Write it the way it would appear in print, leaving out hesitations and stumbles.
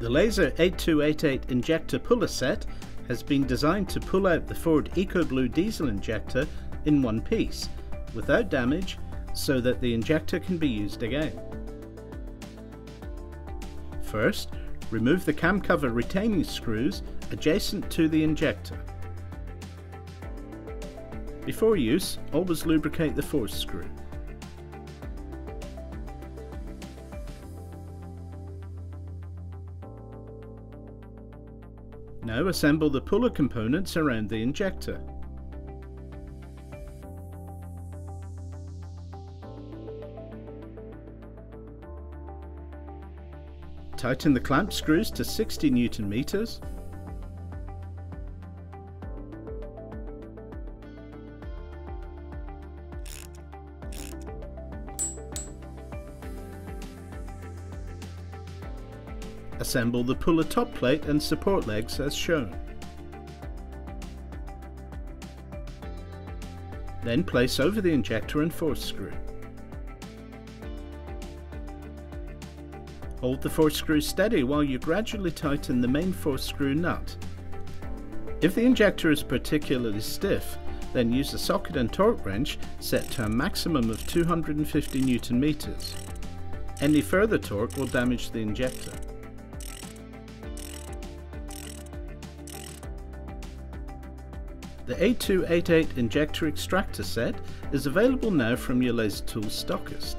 The Laser 8288 injector puller set has been designed to pull out the Ford EcoBlue diesel injector in one piece, without damage, so that the injector can be used again. First, remove the cam cover retaining screws adjacent to the injector. Before use, always lubricate the force screw. Now assemble the puller components around the injector. Tighten the clamp screws to 60 Newton meters. Assemble the puller top plate and support legs as shown. Then place over the injector and force screw. Hold the force screw steady while you gradually tighten the main force screw nut. If the injector is particularly stiff, then use a socket and torque wrench set to a maximum of 250 Newton meters. Any further torque will damage the injector. The 8288 injector extractor set is available now from your Laser Tools stockist.